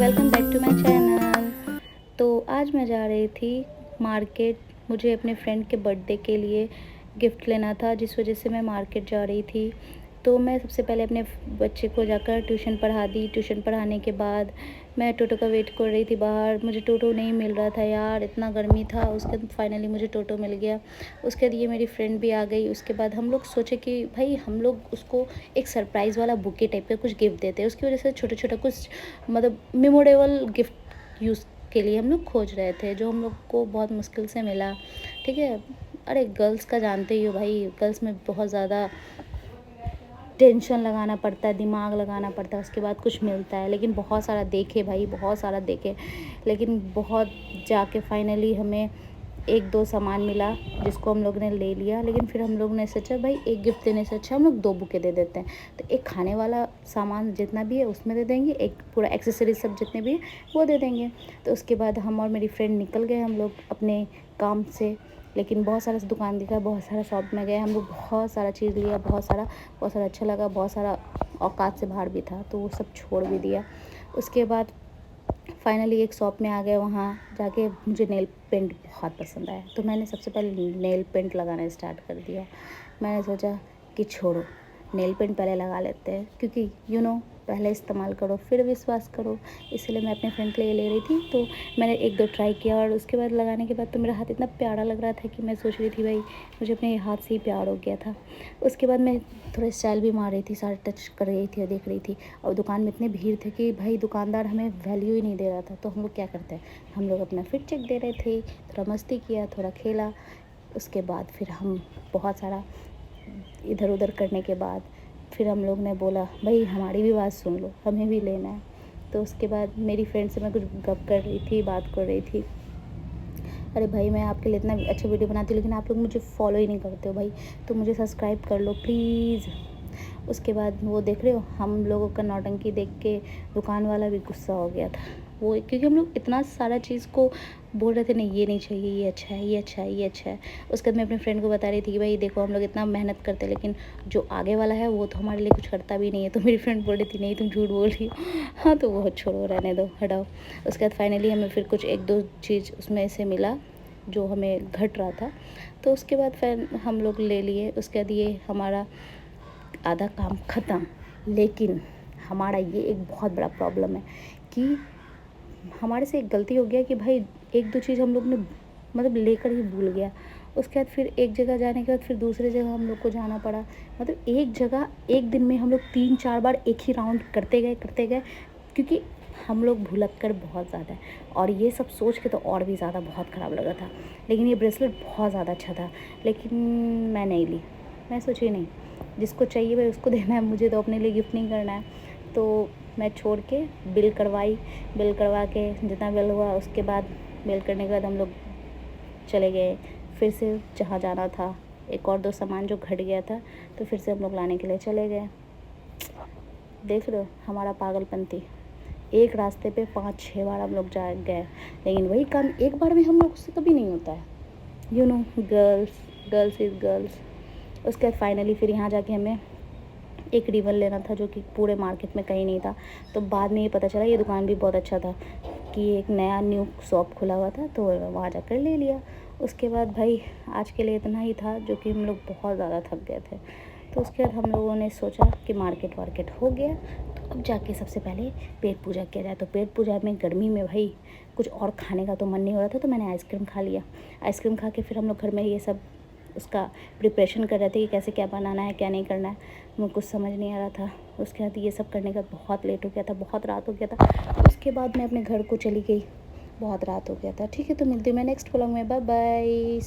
Welcome back to my channel. तो आज मैं जा रही थी मार्केट। मुझे अपने फ्रेंड के बर्थडे के लिए गिफ्ट लेना था, जिस वजह से मैं मार्केट जा रही थी। तो मैं सबसे पहले अपने बच्चे को जाकर ट्यूशन पढ़ा दी। ट्यूशन पढ़ाने के बाद मैं टोटो का वेट कर रही थी बाहर। मुझे टोटो नहीं मिल रहा था यार, इतना गर्मी था। उसके बाद फाइनली मुझे टोटो मिल गया। उसके बाद ये मेरी फ्रेंड भी आ गई। उसके बाद हम लोग सोचे कि भाई हम लोग उसको एक सरप्राइज़ वाला बुके टाइप का कुछ गिफ्ट देते हैं। उसकी वजह से छोटा छोटा कुछ मतलब मेमोरेबल गिफ्ट यूज़ के लिए हम लोग खोज रहे थे, जो हम लोग को बहुत मुश्किल से मिला। ठीक है, अरे गर्ल्स का जानते ही हो भाई, गर्ल्स में बहुत ज़्यादा टेंशन लगाना पड़ता है, दिमाग लगाना पड़ता है, उसके बाद कुछ मिलता है। लेकिन बहुत सारा देखे भाई, बहुत सारा देखे, लेकिन बहुत जाके फाइनली हमें एक दो सामान मिला जिसको हम लोग ने ले लिया। लेकिन फिर हम लोग ने सोचा भाई एक गिफ्ट देने से अच्छा हम लोग दो बुके दे देते हैं। तो एक खाने वाला सामान जितना भी है उसमें दे देंगे, एक पूरा एक्सेसरीज सब जितने भी है वो दे देंगे। तो उसके बाद हम और मेरी फ्रेंड निकल गए हम लोग अपने काम से। लेकिन बहुत सारा दुकान दिखा, बहुत सारा शॉप में गए हम लोग, बहुत सारा चीज़ लिया, बहुत सारा अच्छा लगा, बहुत सारा औकात से बाहर भी था तो वो सब छोड़ भी दिया। उसके बाद फाइनली एक शॉप में आ गए। वहाँ जाके मुझे नेल पेंट बहुत पसंद आया, तो मैंने सबसे पहले नेल पेंट लगाना स्टार्ट कर दिया। मैंने सोचा कि छोड़ो, नेल पेंट पहले लगा लेते हैं, क्योंकि पहले इस्तेमाल करो फिर विश्वास करो। इसलिए मैं अपने फ्रेंड के लिए ले रही थी। तो मैंने एक दो ट्राई किया और उसके बाद लगाने के बाद तो मेरा हाथ इतना प्यारा लग रहा था कि मैं सोच रही थी भाई मुझे अपने हाथ से ही प्यार हो गया था। उसके बाद मैं थोड़ा स्टाइल भी मार रही थी, सारा टच कर रही थी और देख रही थी। और दुकान में इतनी भीड़ थी कि भाई दुकानदार हमें वैल्यू ही नहीं दे रहा था। तो हम लोग क्या करते हैं, हम लोग अपना फिट चेक दे रहे थे, थोड़ा मस्ती किया, थोड़ा खेला। उसके बाद फिर हम बहुत सारा इधर उधर करने के बाद फिर हम लोग ने बोला भाई हमारी भी बात सुन लो, हमें भी लेना है। तो उसके बाद मेरी फ्रेंड से मैं कुछ गप कर रही थी, बात कर रही थी। अरे भाई मैं आपके लिए इतना अच्छा वीडियो बनाती हूँ, लेकिन आप लोग मुझे फॉलो ही नहीं करते हो भाई, तो मुझे सब्सक्राइब कर लो प्लीज़। उसके बाद वो देख रहे हो, हम लोगों का नौटंकी देख के दुकान वाला भी गुस्सा हो गया था। वो क्योंकि हम लोग इतना सारा चीज़ को बोल रहे थे, नहीं ये नहीं चाहिए, ये अच्छा है, ये अच्छा है, ये अच्छा है। उसके बाद मैं अपने फ्रेंड को बता रही थी कि भाई देखो हम लोग इतना मेहनत करते हैं, लेकिन जो आगे वाला है वो तो हमारे लिए कुछ करता भी नहीं है। तो मेरी फ्रेंड बोल रही थी नहीं तुम झूठ बोल रही हो। हाँ तो वो छोड़ो, रहने दो, हटाओ। उसके बाद फाइनली हमें फिर कुछ एक दो चीज़ उसमें से मिला जो हमें घट रहा था। तो उसके बाद फिर हम लोग ले लिए। उसके बाद ये हमारा आधा काम ख़त्म। लेकिन हमारा ये एक बहुत बड़ा प्रॉब्लम है कि हमारे से एक गलती हो गया कि भाई एक दो चीज़ हम लोग ने मतलब लेकर ही भूल गया। उसके बाद फिर एक जगह जाने के बाद फिर दूसरे जगह हम लोग को जाना पड़ा। मतलब एक जगह एक दिन में हम लोग 3-4 बार एक ही राउंड करते गए, क्योंकि हम लोग भुलक्कड़ बहुत ज़्यादा है। और ये सब सोच के तो और भी ज़्यादा बहुत ख़राब लगा था। लेकिन ये ब्रेसलेट बहुत ज़्यादा अच्छा था, लेकिन मैं नहीं ली। मैं सोची नहीं, जिसको चाहिए भाई उसको देना है, मुझे तो अपने लिए गिफ्ट नहीं करना है। तो मैं छोड़ के बिल करवा के जितना बिल हुआ उसके बाद बिल करने के बाद हम लोग चले गए फिर से जहाँ जाना था। एक और दो सामान जो घट गया था तो फिर से हम लोग लाने के लिए चले गए। देख रहे हो हमारा पागलपंती, एक रास्ते पे 5-6 बार हम लोग जा गए, लेकिन वही काम एक बार में हम लोग से कभी नहीं होता है। Girls is girls. उसके बाद फाइनली फिर यहाँ जाके हमें एक रिबन लेना था, जो कि पूरे मार्केट में कहीं नहीं था। तो बाद में ये पता चला ये दुकान भी बहुत अच्छा था कि एक नया न्यू शॉप खुला हुआ था, तो वहाँ जाकर ले लिया। उसके बाद भाई आज के लिए इतना ही था, जो कि हम लोग बहुत ज़्यादा थक गए थे। तो उसके बाद हम लोगों ने सोचा कि मार्केट वार्केट हो गया, तो अब जाके सबसे पहले पेट पूजा किया जाए। तो पेट पूजा में गर्मी में भाई कुछ और खाने का तो मन नहीं हो रहा था, तो मैंने आइसक्रीम खा लिया। आइसक्रीम खा के फिर हम लोग घर में ये सब उसका प्रिपरेशन कर रहे थे कि कैसे क्या बनाना है, क्या नहीं करना है। मुझे कुछ समझ नहीं आ रहा था। उसके बाद ये सब करने का बहुत लेट हो गया था, बहुत रात हो गया था। उसके बाद मैं अपने घर को चली गई, बहुत रात हो गया था। ठीक है, तो मिलती हूँ मैं नेक्स्ट व्लॉग में। Bye bye.